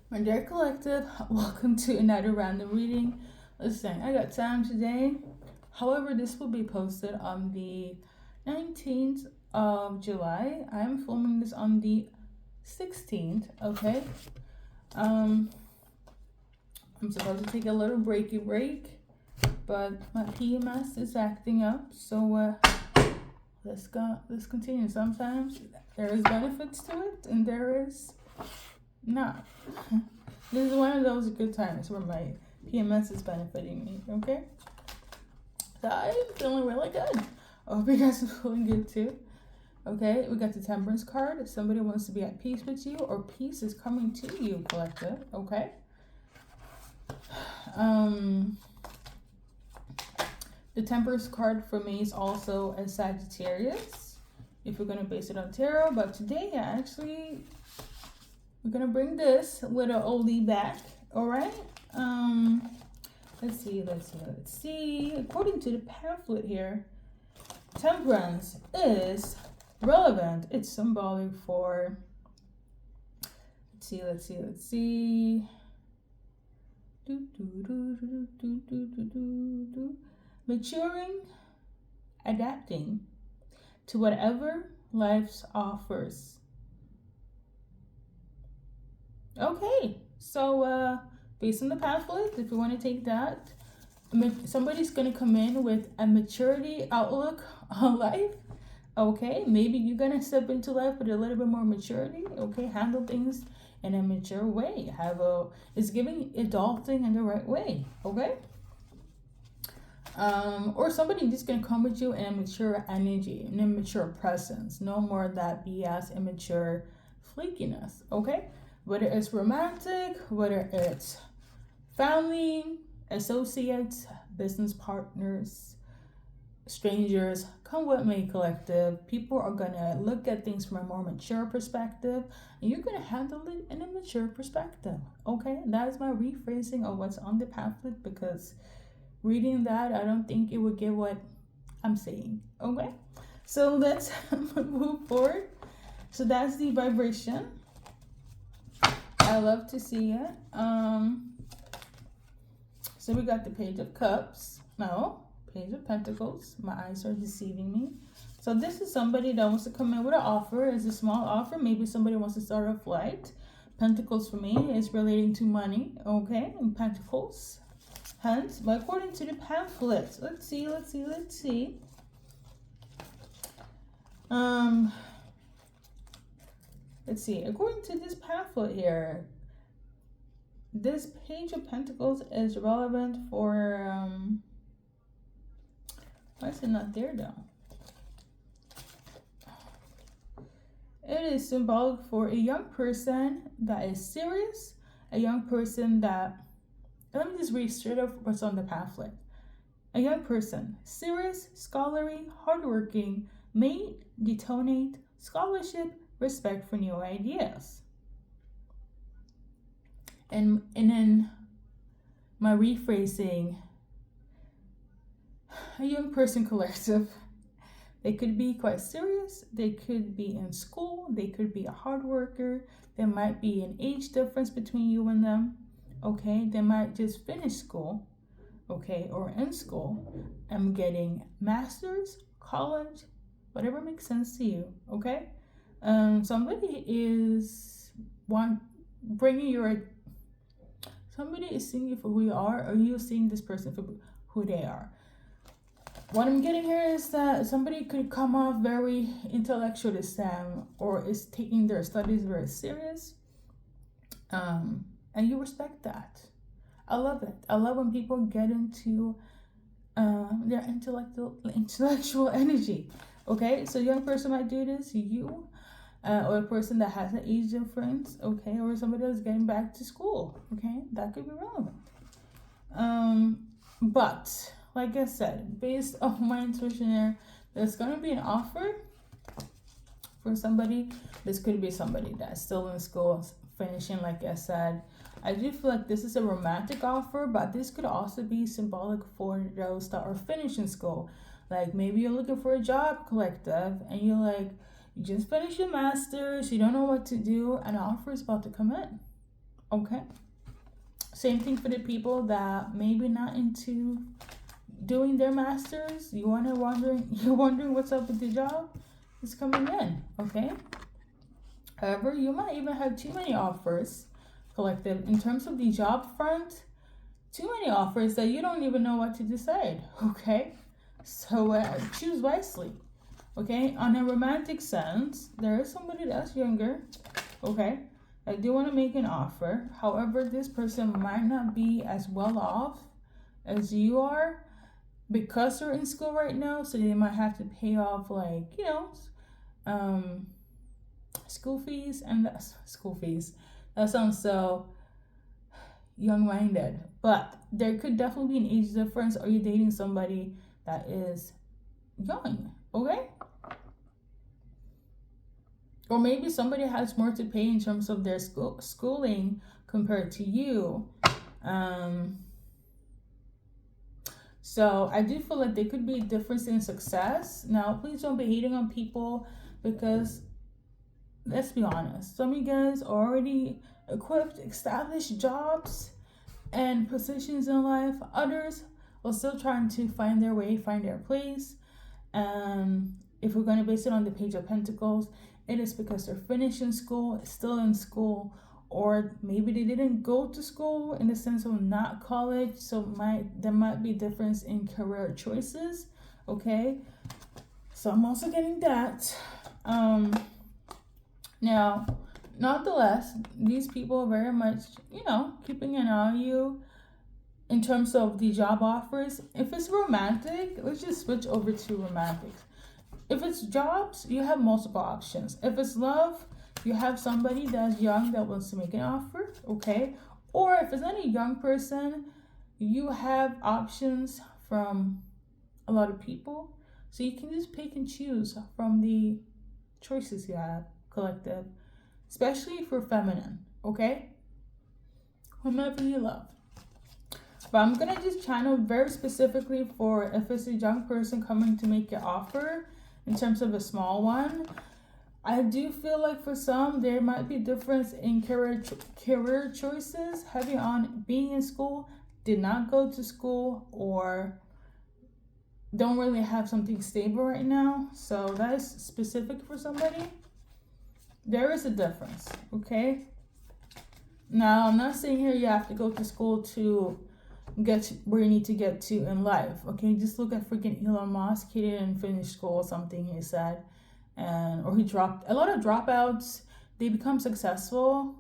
My dear collective, welcome to another random reading. Listen, I got time today. However, this will be posted on the 19th of July. I'm filming this on the 16th, okay? Um, I'm supposed to take a little break, but my PMS is acting up, so let's continue. Sometimes there is benefits to it, and there is not. This is one of those good times where my PMS is benefiting me, okay? So I'm feeling really good. I hope you guys are feeling good too. Okay, we got the Temperance card. If somebody wants to be at peace with you or peace is coming to you, collective, okay? The Temperance card for me is also a Sagittarius, if we're going to base it on tarot. But today, we're going to bring this with an oldie back, all right? Let's see. According to the pamphlet here, Temperance is relevant. It's symbolic for, let's see. Maturing, adapting to whatever life offers. Okay, so based on the pamphlet, if you want to take that, somebody's going to come in with a maturity outlook on life. Okay, maybe you're going to step into life with a little bit more maturity. Okay, handle things in a mature way. It's giving adulting in the right way. Okay. Or somebody just gonna come with you in a mature energy, in a mature presence. No more of that BS, immature flakiness. Okay, whether it's romantic, whether it's family, associates, business partners, strangers, come with me, collective. People are gonna look at things from a more mature perspective, and you're gonna handle it in a mature perspective. Okay, that is my rephrasing of what's on the pamphlet, because reading that, I don't think it would get what I'm saying. Okay, so let's move forward. So that's the vibration. I love to see it. So we got the Page of Cups. No, Page of Pentacles. My eyes are deceiving me. So this is somebody that wants to come in with an offer. It's a small offer. Maybe somebody wants to start a flight. Pentacles for me is relating to money. Okay, and Pentacles. Hence, but according to the pamphlet, let's see. Let's see. According to this pamphlet here, this Page of Pentacles is relevant for why is it not there though? It is symbolic for a young person that is serious, a young person that, let me just read straight up what's on the pamphlet. A young person, serious, scholarly, hardworking, may detonate scholarship, respect for new ideas. And then my rephrasing, a young person collective. They could be quite serious. They could be in school. They could be a hard worker. There might be an age difference between you and them. Okay, they might just finish school. Okay, or in school. I'm getting master's, college, whatever makes sense to you. Okay, somebody is somebody is seeing you for who you are, or you seeing this person for who they are. What I'm getting here is that somebody could come off very intellectual this time, or is taking their studies very serious, and you respect that. I love it. I love when people get into their intellectual energy. Okay, so young person might do this, you, or a person that has an age difference, okay, or somebody that's getting back to school, okay, that could be relevant. But like I said, based on my intuition here, there's gonna be an offer for somebody. This could be somebody that's still in school, finishing, like I said. I do feel like this is a romantic offer, but this could also be symbolic for those that are finishing school. Like maybe you're looking for a job, collective, and you're like, you just finished your master's, you don't know what to do, and an offer is about to come in. Okay. Same thing for the people that maybe not into doing their masters. You're wondering what's up with the job. It's coming in. Okay. However, you might even have too many offers, collective, in terms of the job front. Too many offers that you don't even know what to decide. Okay. So choose wisely. Okay. On a romantic sense, there is somebody that's younger. Okay. I do want to make an offer. However, this person might not be as well off as you are because they're in school right now. So they might have to pay off, like, um, school fees. And that's school fees. That sounds so young-minded. But there could definitely be an age difference. Or you're dating somebody that is young. Okay? Or maybe somebody has more to pay in terms of their schooling compared to you. So I do feel like there could be a difference in success. Now, please don't be hating on people because, let's be honest, some of you guys are already equipped, established jobs and positions in life. Others are still trying to find their way, find their place. And if we're going to base it on the Page of Pentacles, it is because they're finishing school, still in school, or maybe they didn't go to school in the sense of not college. So there might be difference in career choices. Okay, so I'm also getting that. Now, nonetheless, these people are very much, keeping an eye on you in terms of the job offers. If it's romantic, let's just switch over to romantics. If it's jobs, you have multiple options. If it's love, you have somebody that's young that wants to make an offer, okay? Or if it's any young person, you have options from a lot of people. So you can just pick and choose from the choices you have, collective. Especially for feminine, okay? Whomever you love. But I'm going to just channel very specifically for if it's a young person coming to make an offer. In terms of a small one, I do feel like for some there might be a difference in career choices, heavy on being in school, did not go to school, or don't really have something stable right now. So that is specific for somebody. There is a difference, okay? Now, I'm not saying here you have to go to school to get to where you need to get to in life. Okay, just look at freaking Elon Musk. He didn't finish school or something, he said, or he dropped. A lot of dropouts, they become successful,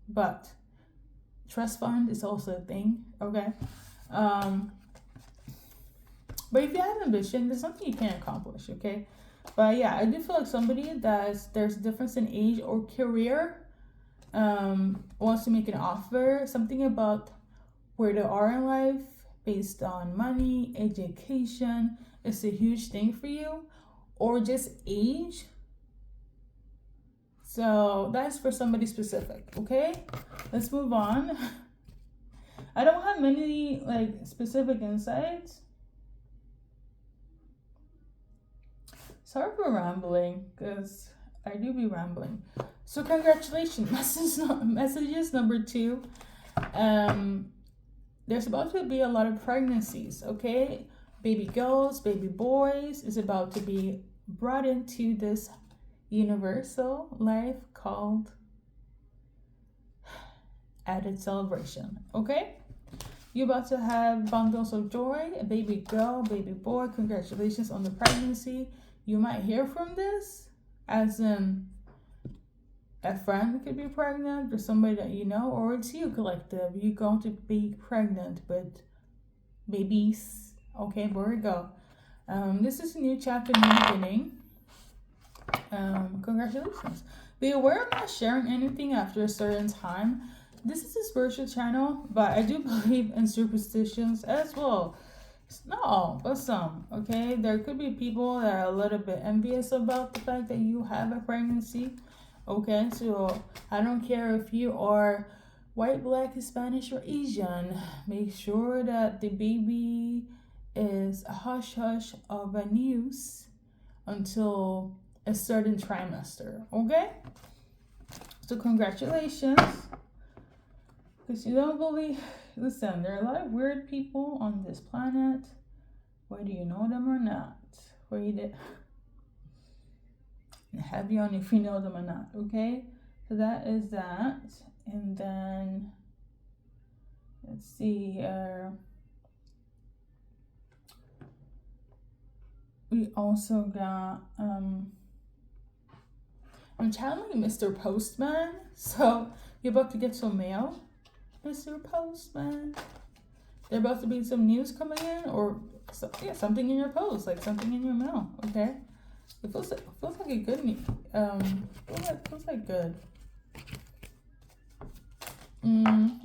but trust fund is also a thing. Okay, but if you have ambition, there's something you can accomplish. Okay, but yeah, I do feel like somebody there's a difference in age or career, wants to make an offer, something about where they are in life based on money, education is a huge thing for you, or just age. So that's for somebody specific. Okay, let's move on. I don't have many specific insights. Sorry for rambling, because I do be rambling. So congratulations. Messages number 2. There's about to be a lot of pregnancies, okay? Baby girls, baby boys is about to be brought into this universal life called added celebration, okay? You're about to have bundles of joy, a baby girl, baby boy. Congratulations on the pregnancy. You might hear from this, as in a friend could be pregnant, or somebody that you know, or it's you, collective. You're going to be pregnant with babies. Okay, there we go. This is a new chapter, new beginning. Congratulations. Be aware I'm not sharing anything after a certain time. This is a spiritual channel, but I do believe in superstitions as well. Not all, but some. Okay, there could be people that are a little bit envious about the fact that you have a pregnancy. Okay, so I don't care if you are white, black, Hispanic, or Asian. Make sure that the baby is a hush-hush of a news until a certain trimester. Okay, so congratulations. Because you don't believe, listen, there are a lot of weird people on this planet, whether you know them or not. Where you did heavy on if you know them or not, okay? So that is that. And then let's see here. We also got I'm channeling Mr. Postman. So you're about to get some mail, Mr. Postman. There about to be some news coming in, or something in your post, like something in your mail. Okay, it feels like a good news. Feels like good.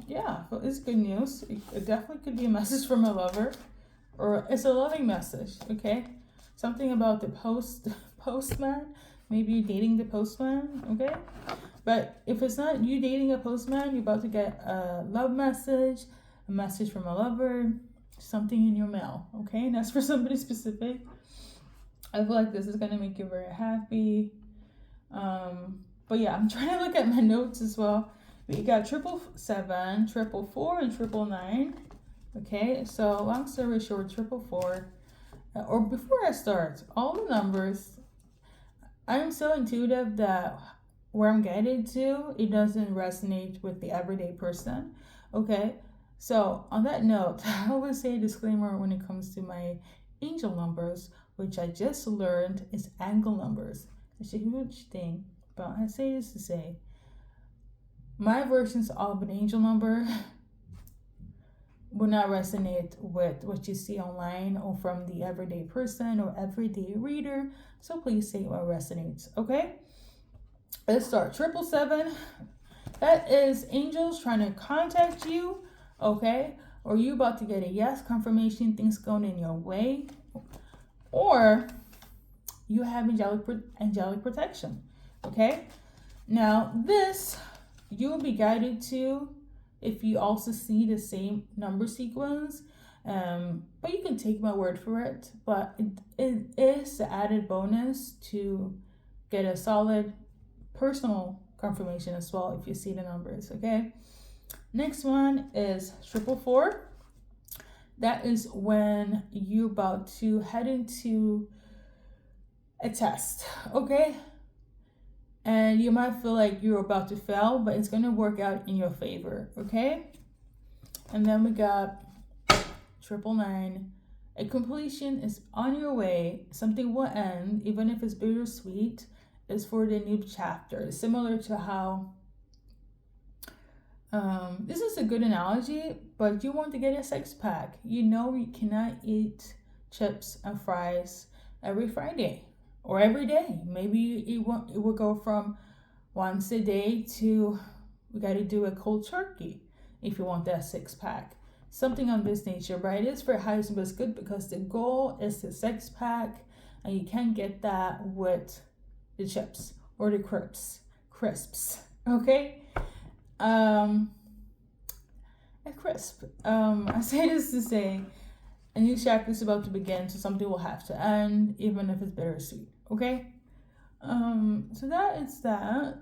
Yeah, it's good news. It definitely could be a message from a lover, or it's a loving message. Okay, something about the postman. Maybe you're dating the postman. Okay, but if it's not you dating a postman, you're about to get a love message, a message from a lover, something in your mail. Okay, and that's for somebody specific. I feel like this is gonna make you very happy. But yeah, I'm trying to look at my notes as well. We got 777, 444, and 999. Okay, so long story short, 444. Or before I start, all the numbers, I'm so intuitive that where I'm guided to, it doesn't resonate with the everyday person. Okay, so on that note, I always say a disclaimer when it comes to my angel numbers, which I just learned is angle numbers. It's a huge thing, but I say this to say, my versions of an angel number will not resonate with what you see online or from the everyday person or everyday reader. So please say what resonates, okay? Let's start. 777. That is angels trying to contact you, okay? Or you about to get a yes confirmation, things going in your way, or you have angelic protection, okay? Now this you will be guided to if you also see the same number sequence, but you can take my word for it. But it is the added bonus to get a solid personal confirmation as well if you see the numbers, okay? Next one is 444. That is when you're about to head into a test, okay? And you might feel like you're about to fail, but it's going to work out in your favor, okay? And then we got 999. A completion is on your way. Something will end, even if it's bittersweet. It's for the new chapter. Similar to how, this is a good analogy, but you want to get a six-pack. You know you cannot eat chips and fries every Friday. Or every day. Maybe it will go from once a day to we got to do a cold turkey if you want that six-pack. Something of this nature, but it is for highest and best good because the goal is the six-pack, and you can't get that with the chips or the crisps. Okay? A crisp. I say this to say a new chapter is about to begin, so something will have to end, even if it's bittersweet. Okay, so that is that.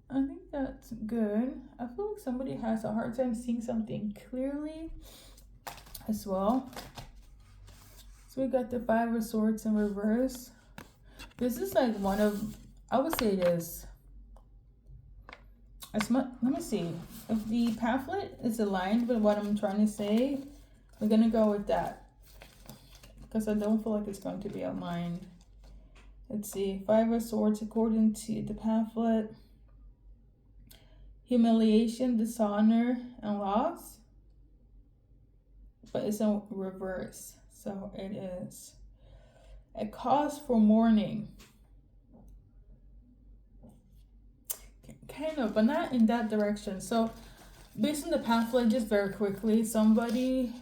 I think that's good. I feel like somebody has a hard time seeing something clearly as well. So we got the 5 of Swords in reverse. This is like one of, I would say it is. Let me see. If the pamphlet is aligned with what I'm trying to say, we're gonna go with that. Because I don't feel like it's going to be aligned. Let's see. 5 of Swords according to the pamphlet. Humiliation, dishonor, and loss. But it's in reverse. So it is a cause for mourning. Kind of, but not in that direction. So based on the pamphlet, just very quickly, somebody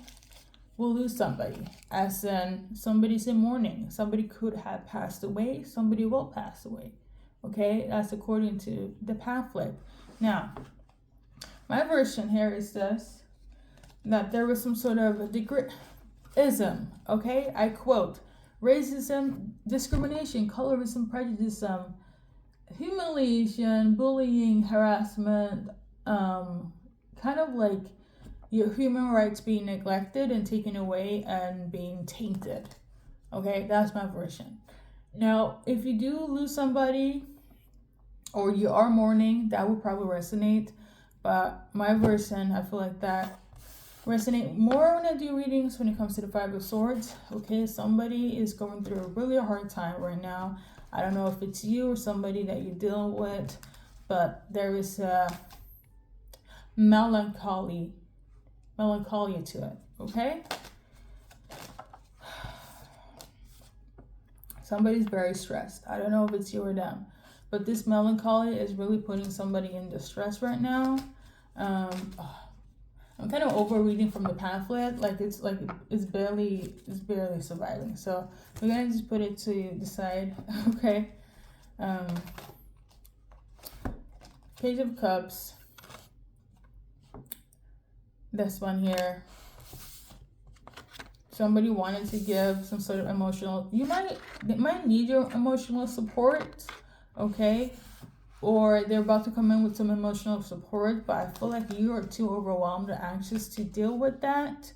will lose somebody, as in somebody's in mourning. Somebody could have passed away, somebody will pass away. Okay, that's according to the pamphlet. Now, my version here is this, that there was some sort of ism, okay? I quote, racism, discrimination, colorism, prejudice, humiliation, bullying, harassment, kind of like your human rights being neglected and taken away and being tainted. Okay, that's my version. Now, if you do lose somebody or you are mourning, that would probably resonate. But my version, I feel like that resonate more when I do readings when it comes to the Five of Swords. Okay, somebody is going through a really hard time right now. I don't know if it's you or somebody that you're dealing with, but there is a melancholy to it. Okay, somebody's very stressed. I don't know if it's you or them, but this melancholy is really putting somebody in distress right now. I'm kind of over reading from the pamphlet. It's barely surviving. So we're gonna just put it to the side. Okay. Page of Cups. This one here. Somebody wanted to give some sort of emotional. They might need your emotional support. Okay. Or they're about to come in with some emotional support, but I feel like you are too overwhelmed or anxious to deal with that,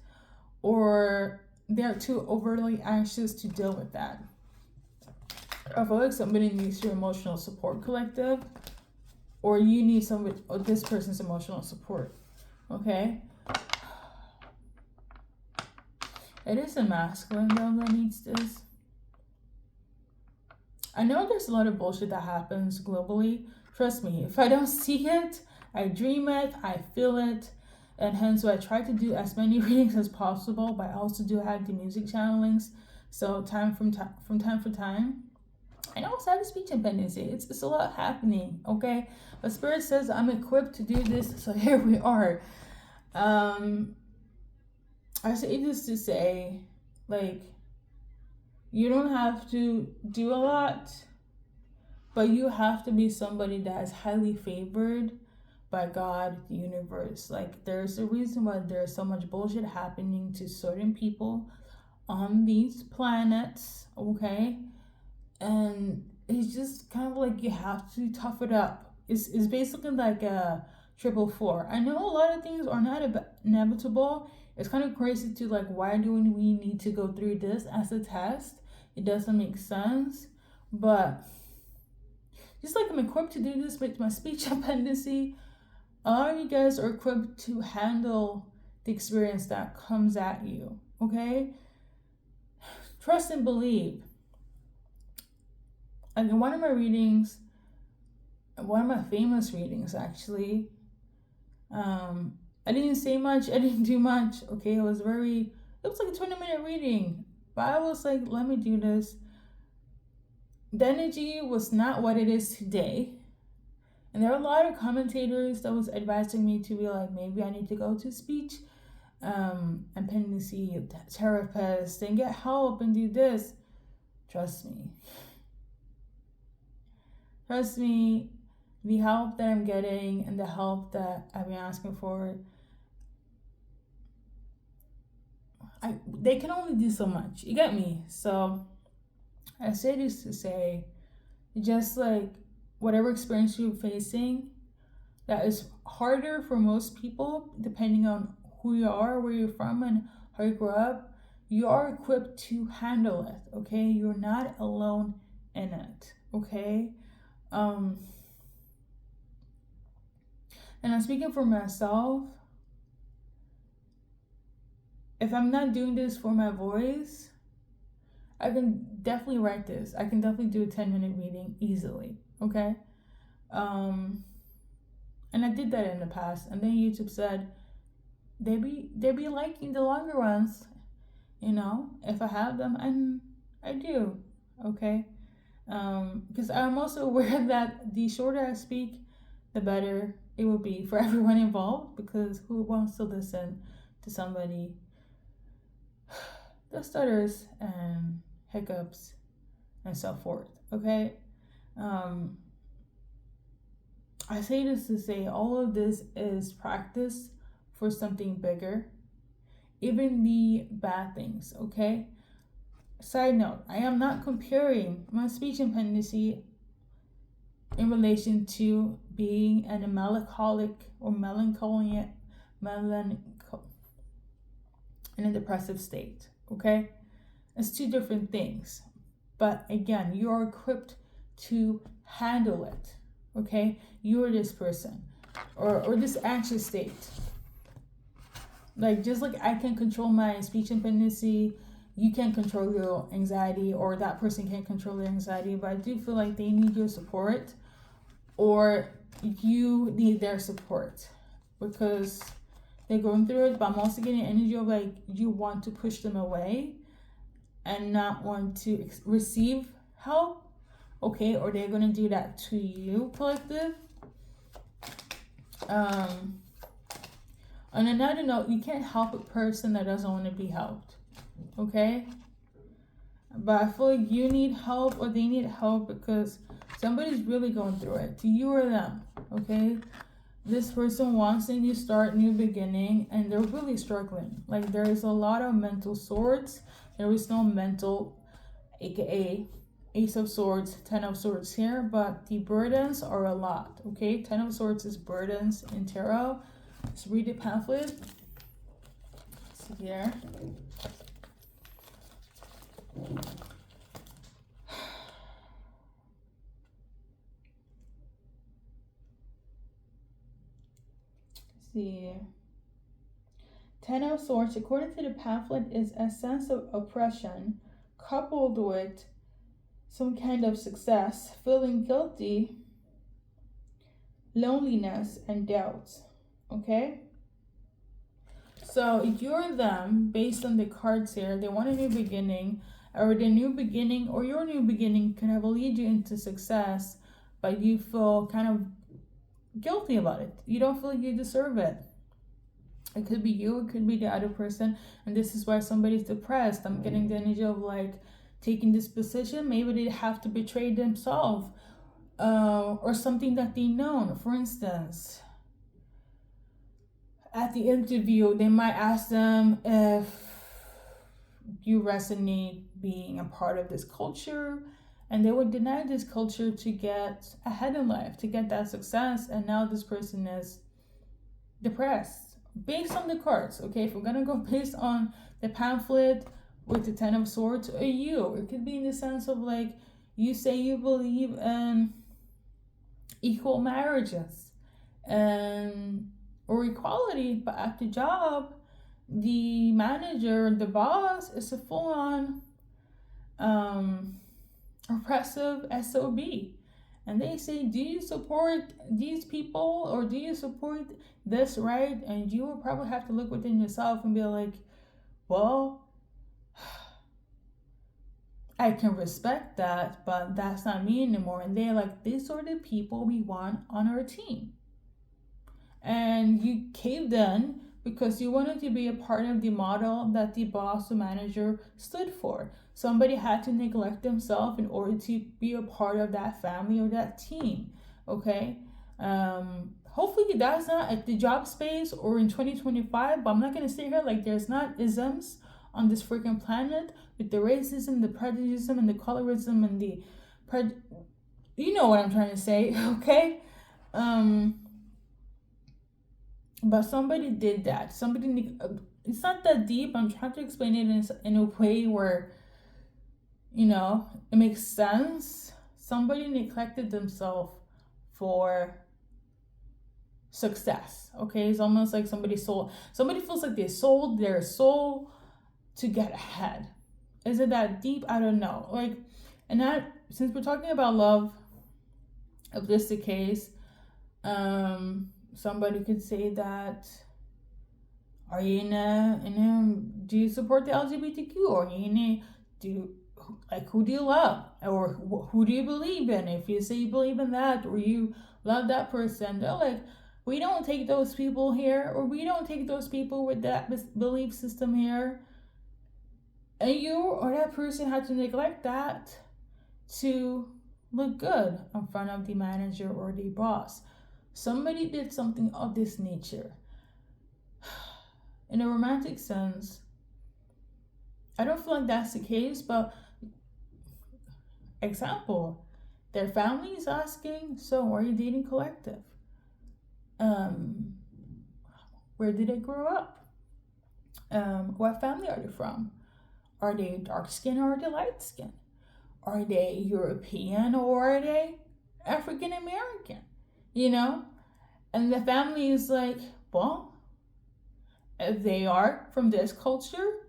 or they're too overly anxious to deal with that. I feel like somebody needs your emotional support, collective, or you need somebody or this person's emotional support. Okay? It is a masculine though that needs this. I know there's a lot of bullshit that happens globally. Trust me, if I don't see it, I dream it, I feel it, and hence I try to do as many readings as possible, but I also do have the music channelings, so from time to time. I also have a speech impediment. It's a lot happening, okay? But Spirit says I'm equipped to do this, so here we are. I say this to say, like, you don't have to do a lot, but you have to be somebody that is highly favored by God, the universe. Like, there's a reason why there's so much bullshit happening to certain people on these planets, okay? And it's just kind of like you have to tough it up. It's basically like a 444. I know a lot of things are not inevitable. It's kind of crazy to like, why do we need to go through this as a test? It doesn't make sense. But just like I'm equipped to do this with my speech dependency, all you guys are equipped to handle the experience that comes at you. Okay? Trust and believe. Like in one of my readings, one of my famous readings actually, I didn't say much, I didn't do much, okay? It was like a 20-minute reading, but I was like, let me do this. The energy was not what it is today, and there were a lot of commentators that was advising me to be like, maybe I need to go to speech and pendency therapist and get help and do this. Trust me, the help that I'm getting and the help that I've been asking for, they can only do so much. You get me? So I say this to say, just like whatever experience you're facing, that is harder for most people, depending on who you are, where you're from, and how you grew up, you are equipped to handle it, okay? You're not alone in it, okay? And I'm speaking for myself. If I'm not doing this for my voice, I can definitely write this. I can definitely do a 10-minute reading easily, okay? And I did that in the past. And then YouTube said, they be liking the longer ones, you know, if I have them, and I do, okay? Because I'm also aware that the shorter I speak, the better it will be for everyone involved, because who wants to listen to somebody that stutters and hiccups and so forth, okay? I say this to say all of this is practice for something bigger, even the bad things, okay? Side note, I am not comparing my speech impedency in relation to being in a melancholic or in a depressive state. Okay, it's two different things. But again, you are equipped to handle it. Okay, you are this person or this anxious state. Like, just like I can control my speech impedancy, you can't control your anxiety, or that person can't control their anxiety. But I do feel like they need your support, or you need their support, because they're going through it. But I'm also getting energy of like you want to push them away and not want to receive help. Okay, or they're gonna do that to you, collective. On another note, you can't help a person that doesn't want to be helped. Okay? But I feel like you need help, or they need help, because somebody's really going through it. To you or them. Okay? This person wants a new start, new beginning, and they're really struggling. Like, there is a lot of mental swords. There is no mental, aka Ace of Swords, 10 of Swords here, but the burdens are a lot. Okay? 10 of Swords is burdens in tarot. Let's read the pamphlet. So here. See. 10 of Swords, according to the pamphlet, is a sense of oppression coupled with some kind of success, feeling guilty, loneliness, and doubts. Okay? So you're them, based on the cards here. They want a new beginning, or the new beginning or your new beginning can have lead you into success, but you feel kind of guilty about it. You don't feel like you deserve it. It could be you, it could be the other person, and this is why somebody's depressed. I'm getting the energy of like taking this position. Maybe they have to betray themselves, or something that they know. For instance, at the interview, they might ask them if you resonate being a part of this culture, and they would deny this culture to get ahead in life, to get that success, and now this person is depressed based on the cards. Okay, if we're gonna go based on the pamphlet with the 10 of Swords, or you, it could be in the sense of like you say you believe in equal marriages and or equality, but at the job, the manager, the boss, is a full-on oppressive SOB. And they say, do you support these people, or do you support this, right? And you will probably have to look within yourself and be like, well, I can respect that, but that's not me anymore. And they're like, these are the people we want on our team. And you caved in because you wanted to be a part of the model that the boss or manager stood for. Somebody had to neglect themselves in order to be a part of that family or that team. Okay? Hopefully that's not at the job space or in 2025, but I'm not going to sit here like there's not isms on this freaking planet with the racism, the prejudice, and the colorism, and the you know what I'm trying to say. Okay? But somebody did that. It's not that deep. I'm trying to explain it in a way where, you know, it makes sense. Somebody neglected themselves for success. Okay, it's almost like somebody feels like they sold their soul to get ahead. Is it that deep? I don't know. Like, and that, since we're talking about love, if this is the case, somebody could say that, are you do you support the LGBTQ, or who do you love, or who do you believe in? If you say you believe in that, or you love that person, they're like, we don't take those people here, or we don't take those people with that belief system here. And you or that person had to neglect that to look good in front of the manager or the boss. Somebody did something of this nature. In a romantic sense, I don't feel like that's the case, but example, their family is asking, so are you dating collective? Um, where did they grow up? What family are they from? Are they dark skin or are they light skin? Are they European or are they African American? You know? And the family is like, well, if they are from this culture,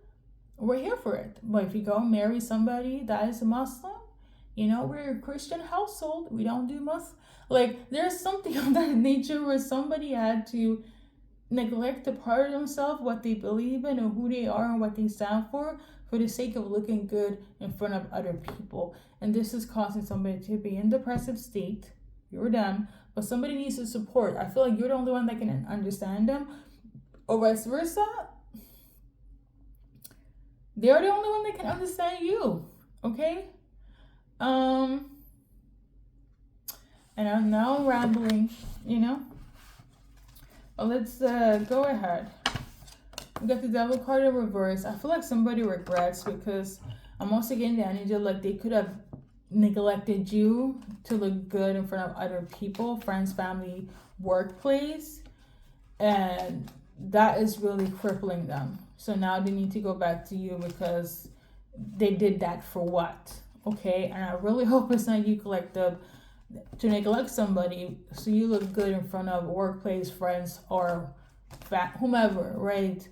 we're here for it. But if you go marry somebody that is a Muslim, we're a Christian household. We don't do Muslim. Like, there's something of that nature where somebody had to neglect a part of themselves, what they believe in, or who they are, and what they stand for the sake of looking good in front of other people. And this is causing somebody to be in depressive state. You're them, but somebody needs to support. I feel like you're the only one that can understand them, or vice versa. They're the only one that can understand you. Okay? And I'm now rambling, But let's go ahead. We got the devil card in reverse. I feel like somebody regrets because I'm also getting the energy like they could have neglected you to look good in front of other people, friends, family, workplace. And that is really crippling them. So now they need to go back to you because they did that for what? Okay? And I really hope it's not you, collective, to neglect somebody so you look good in front of workplace, friends, or whomever, right?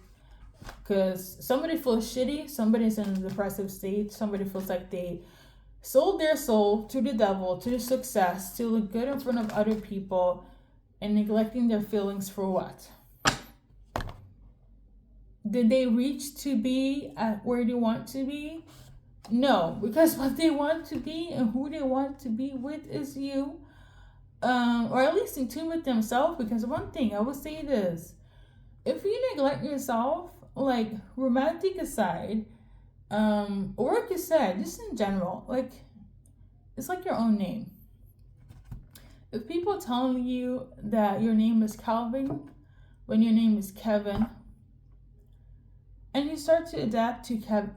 Because somebody feels shitty, somebody's in a depressive state, somebody feels like they sold their soul to the devil, to the success, to look good in front of other people, and neglecting their feelings for what? Did they reach to be at where they want to be? No, because what they want to be and who they want to be with is you. Or at least in tune with themselves. Because one thing, I will say this. If you neglect yourself, like romantic aside, work aside, just in general, like it's like your own name. If people telling you that your name is Calvin when your name is Kevin, and you start to adapt to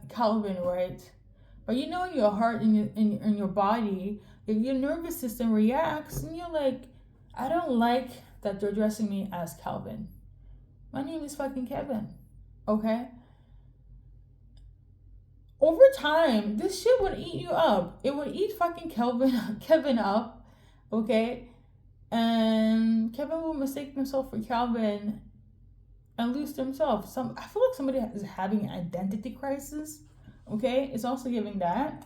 Calvin, right? But in your heart and in your body, your nervous system reacts, and you're like, I don't like that they're addressing me as Calvin. My name is fucking Kevin, okay? Over time, this shit would eat you up. It would eat fucking Kevin up, okay? And Kevin will mistake himself for Calvin and lose themselves. I feel like somebody is having an identity crisis. Okay, it's also giving that.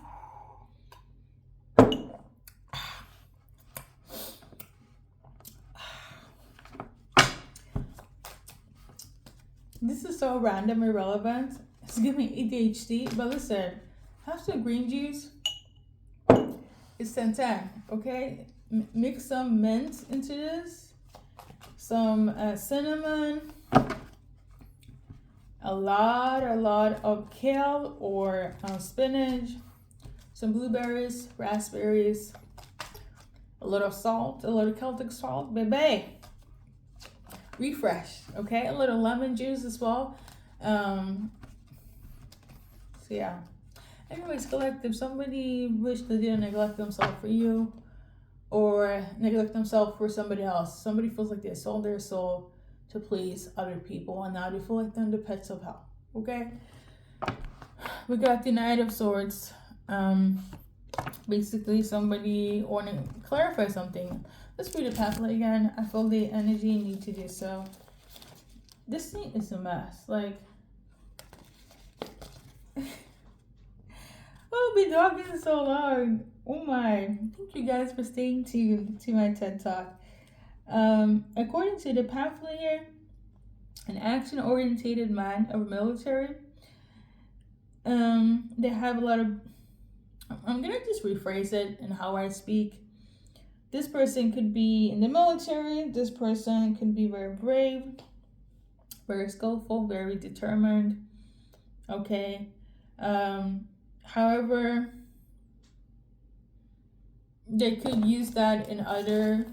This is so random, irrelevant. It's giving ADHD, but listen, have some green juice. It's 10-10, okay? Mix some mint into this, some cinnamon, a lot of kale or spinach, some blueberries, raspberries, a little salt, a little Celtic salt, baby. Refresh, okay? A little lemon juice as well. So yeah. Anyways, collective, somebody wish they didn't neglect themselves for you or neglect themselves for somebody else. Somebody feels like they sold their soul to please other people, and now they feel like they're the pets of hell. Okay, we got the Knight of Swords. Basically, somebody want to clarify something. Let's read the pathway again. I feel the energy need to do so. This thing is a mess. Like, I'll be talking so long. Oh my! Thank you guys for staying tuned to my TED Talk. According to the pamphlet here, an action-oriented man of military. They have a lot of. I'm gonna just rephrase it in how I speak. This person could be in the military. This person could be very brave, very skillful, very determined. Okay. However, they could use that in other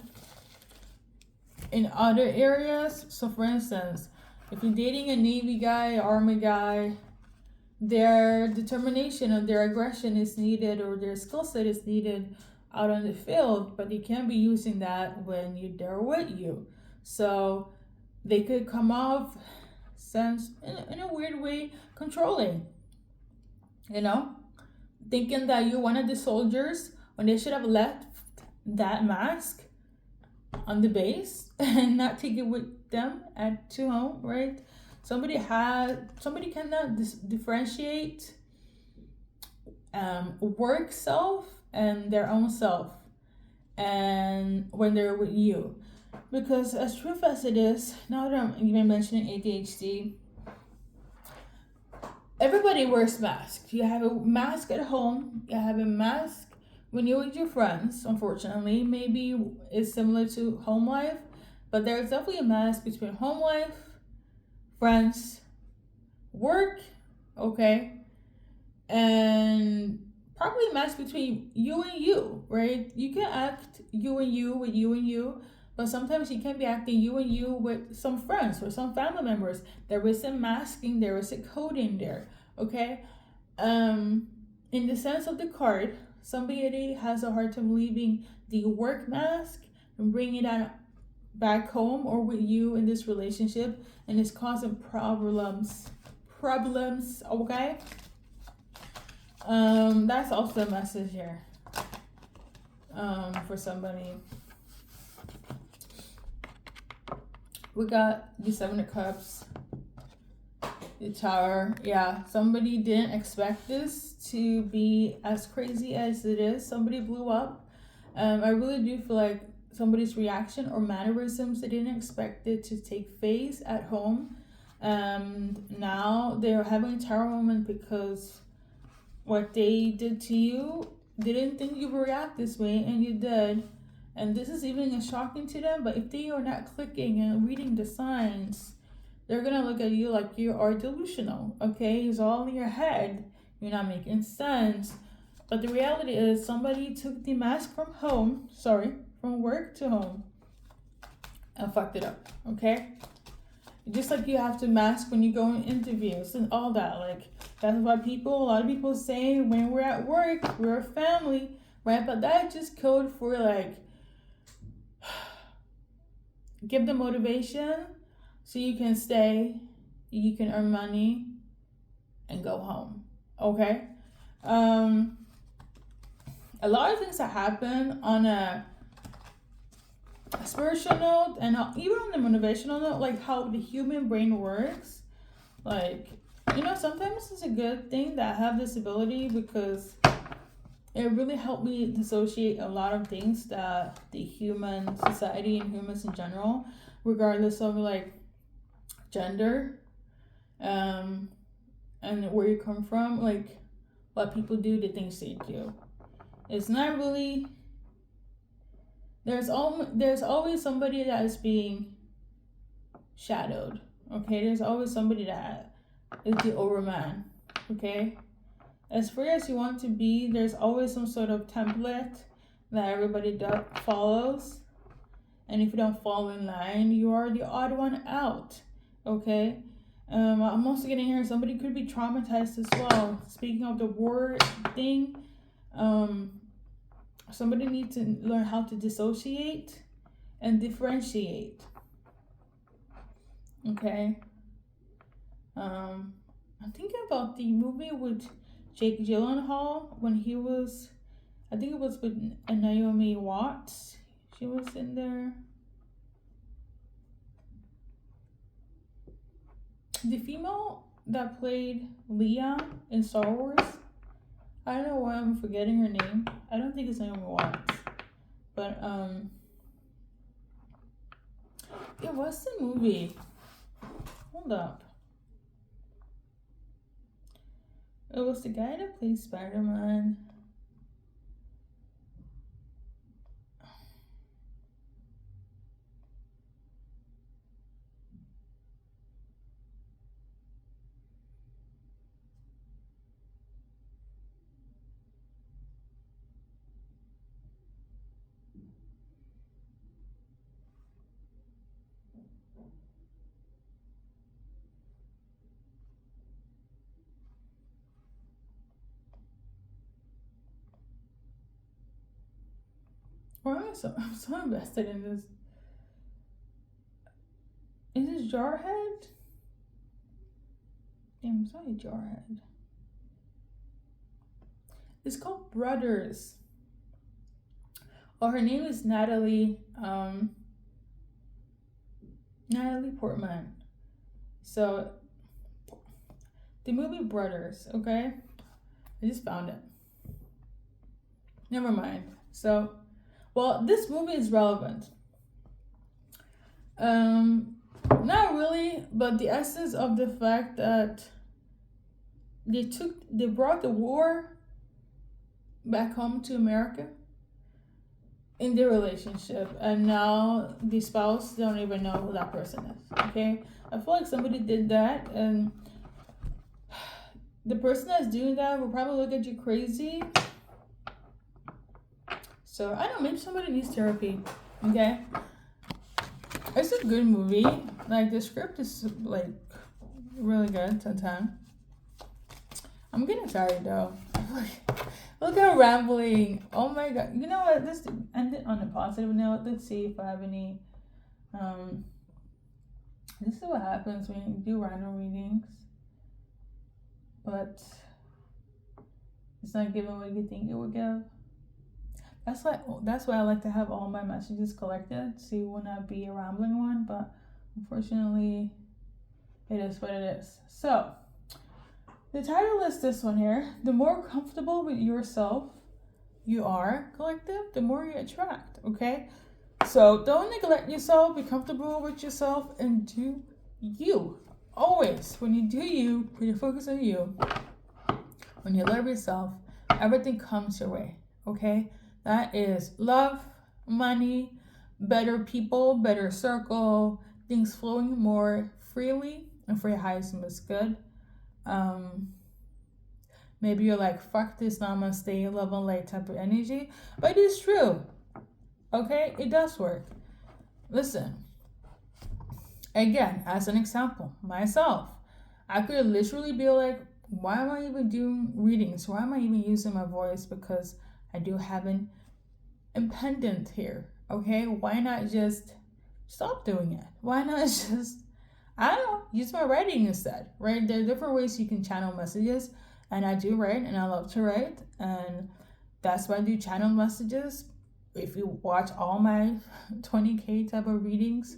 areas. So for instance, if you're dating a Navy guy, Army guy, their determination and their aggression is needed, or their skill set is needed out on the field, but they can't be using that when they're with you. So they could come off sense in a weird way controlling, you know, thinking that you're one of the soldiers when they should have left that mask on the base and not take it with them at to home, right? Somebody cannot differentiate work self and their own self, and when they're with you, because as true as it is, now that I'm even mentioning ADHD, everybody wears masks. You have a mask at home, you have a mask when you're with your friends. Unfortunately, maybe it's similar to home life, but there's definitely a mask between home life, friends, work, okay, and probably a match between you and you, right? You can act you and you with you and you, but sometimes you can be acting you and you with some friends or some family members. There is a masking, there is a coding there, okay? In the sense of the card, somebody has a hard time leaving the work mask and bringing that back home or with you in this relationship, and it's causing problems, okay? That's also a message here. For somebody. We got the Seven of Cups, the Tower. Yeah, somebody didn't expect this to be as crazy as it is. Somebody blew up. I really do feel like somebody's reaction or mannerisms, they didn't expect it to take place at home. Now they're having a tower moment because what they did to you, they didn't think you would react this way, and you did. And this is even shocking to them, but if they are not clicking and reading the signs, they're gonna look at you like you are delusional, okay? It's all in your head. You're not making sense. But the reality is somebody took the mask from work to home and fucked it up, okay? Just like you have to mask when you go in interviews and all that. Like, that's why a lot of people say when we're at work, we're a family, right? But that's just code for like, give them motivation so you can stay, you can earn money, and go home, okay? A lot of things that happen on a spiritual note and even on the motivational note, like how the human brain works, like, sometimes it's a good thing that I have this ability, because it really helped me dissociate a lot of things that the human society and humans in general, regardless of like gender, and where you come from, like what people do, the things they do. It's not really. There's always somebody that is being shadowed. Okay, there's always somebody that is the overman. Okay, as free as you want to be, there's always some sort of template that everybody follows, and if you don't fall in line, you are the odd one out. Okay, I'm also getting here. Somebody could be traumatized as well. Speaking of the war thing, somebody needs to learn how to dissociate and differentiate. Okay. I'm thinking about the movie with Jake Gyllenhaal when he was, I think it was with Naomi Watts. She was in there. The female that played Leia in Star Wars, I don't know why I'm forgetting her name. I don't think it's Naomi Watts. But, yeah, what's the movie? Hold up. It was the guy that played Spider-Man. Why am I I'm so invested in this? Jarhead? Damn, sorry, Jarhead. It's called Brothers. Oh, her name is Natalie. Natalie Portman. So, the movie Brothers, okay? I just found it. Never mind. So, well, this movie is relevant. Not really, but the essence of the fact that they brought the war back home to America in their relationship, and now the spouse don't even know who that person is. Okay, I feel like somebody did that, and the person that's doing that will probably look at you crazy. So I don't know, maybe somebody needs therapy. Okay, it's a good movie. Like, the script is like really good. 10/10. I'm getting tired though. Look how rambling. Oh my god. You know what? Let's end it on a positive note. Let's see if I have any. This is what happens when you do random readings, but it's not giving what you think it would give. That's why I like to have all my messages collected, so it will not be a rambling one. But unfortunately, it is what it is. So, the title is this one here. The more comfortable with yourself you are, collective, the more you attract, okay? So don't neglect yourself. Be comfortable with yourself and do you. Always, when you do you, put your focus on you. When you love yourself, everything comes your way, okay? That is love, money, better people, better circle, things flowing more freely and for your highest and most good. Maybe you're like, fuck this, namaste, love and light type of energy, but it's true. Okay, it does work. Listen, again, as an example, myself, I could literally be like, why am I even doing readings? Why am I even using my voice? Because I do have an impediment here. Okay, why not just stop doing it? Why not just, I don't know, use my writing instead, right? There are different ways you can channel messages, and I do write, and I love to write, and that's why I do channel messages. If you watch all my 20K type of readings,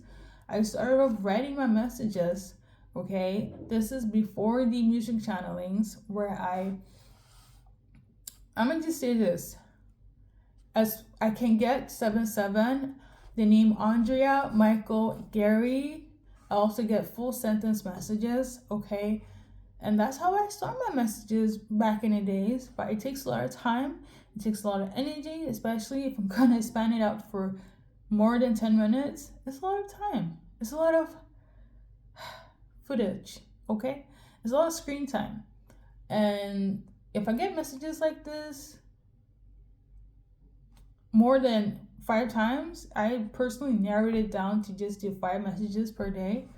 I started off writing my messages, okay? This is before the music channelings, where I'm going to just say this. As I can get 7/7, the name Andrea, Michael, Gary. I also get full sentence messages, okay? And that's how I start my messages back in the days. But it takes a lot of time. It takes a lot of energy, especially if I'm going to span it out for more than 10 minutes. It's a lot of time. It's a lot of footage, okay? It's a lot of screen time. And if I get messages like this more than 5 times, I personally narrowed it down to just do 5 messages per day,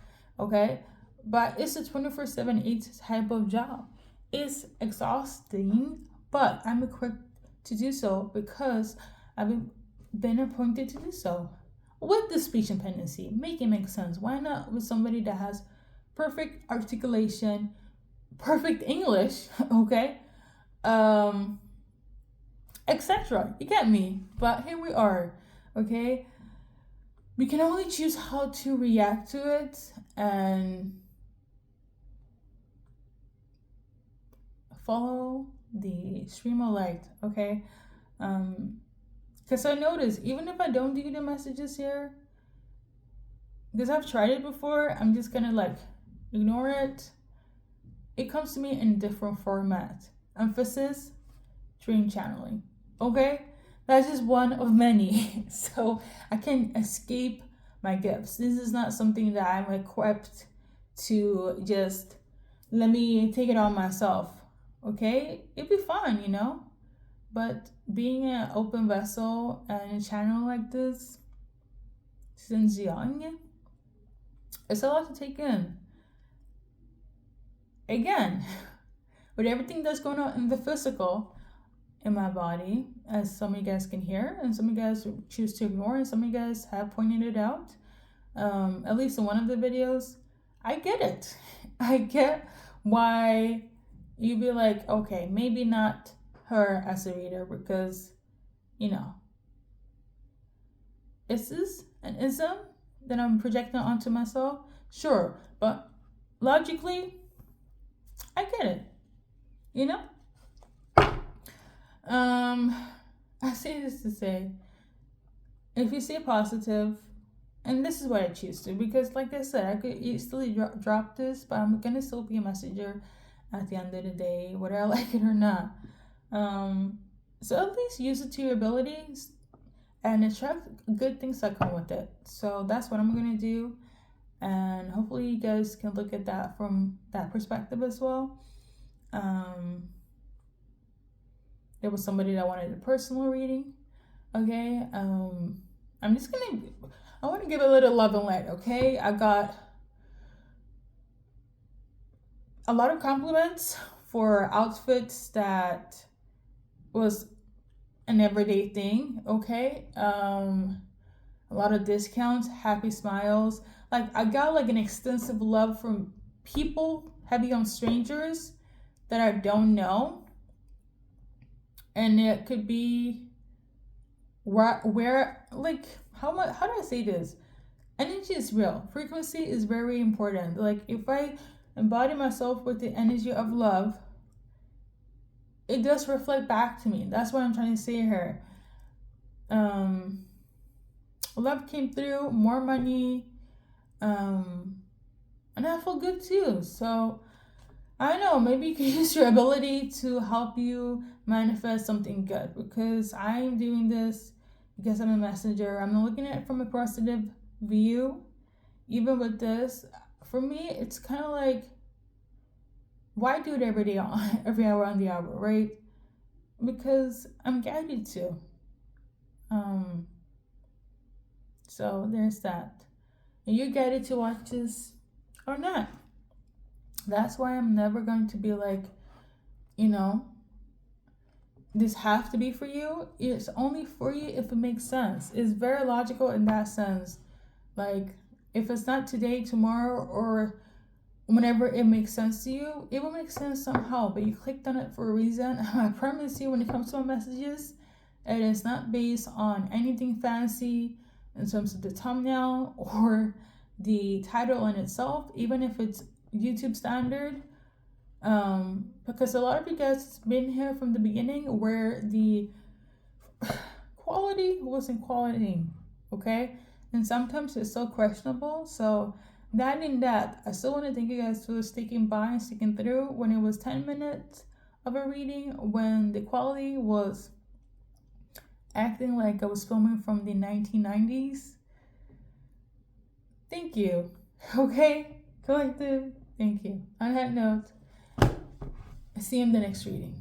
okay? But it's a 24/7/8 type of job. It's exhausting, but I'm equipped to do so because I've been appointed to do so. With the speech impedancy, make it make sense. Why not with somebody that has perfect articulation, perfect English, okay? Etc. You get me? But here we are, okay? We can only choose how to react to it and follow the stream of light, okay? Because I notice, even if I don't do the messages here, because I've tried it before, I'm just gonna like ignore it. It comes to me in different format. Emphasis, dream channeling, okay? That's just one of many. So I can escape my gifts. This is not something that I'm equipped to just let me take it on myself, okay? It'd be fun, you know? But being an open vessel and a channel like this, since young, it's a lot to take in. Again, with everything that's going on in the physical, in my body, as some of you guys can hear, and some of you guys choose to ignore, and some of you guys have pointed it out, at least in one of the videos, I get it. I get why you'd be like, okay, maybe not her as a reader because, you know, is this an ism that I'm projecting onto myself? Sure, but logically, I get it. You know? I say this to say, if you say positive, and this is what I choose to, because like I said, I could easily drop this, but I'm gonna still be a messenger at the end of the day, whether I like it or not. Um, so at least use it to your abilities and attract good things that come with it. So that's what I'm gonna do, and hopefully you guys can look at that from that perspective as well. Um, there was somebody that wanted a personal reading. Okay, I'm just gonna. I want to give a little love and light. Okay, I got a lot of compliments for outfits that was an everyday thing. Okay, a lot of discounts, happy smiles. Like I got like an extensive love from people, heavy on strangers that I don't know, and it could be where like how do I say this? Energy is real. Frequency is very important. Like if I embody myself with the energy of love, it does reflect back to me. That's what I'm trying to say here. Um, love came through, more money, and I feel good too. So I don't know, maybe you can use your ability to help you manifest something good because I'm doing this because I'm a messenger. I'm looking at it from a positive view. Even with this, for me, it's kind of like, why do it every day, every hour on the hour, right? Because I'm guided to. Um, so there's that. And you're guided to watch this or not. That's why I'm never going to be like, you know, this have to be for you. It's only for you if it makes sense. It's very logical in that sense. Like, if it's not today, tomorrow, or whenever it makes sense to you, it will make sense somehow. But you clicked on it for a reason. I promise you, when it comes to my messages, it is not based on anything fancy in terms of the thumbnail or the title in itself, even if it's YouTube standard. Because a lot of you guys been here from the beginning where the quality wasn't quality, okay? And sometimes it's so questionable. So that in that, I still want to thank you guys for sticking by and sticking through when it was 10 minutes of a reading, when the quality was acting like I was filming from the 1990s. Thank you. Okay, collective, thank you. On that note, see you in the next reading.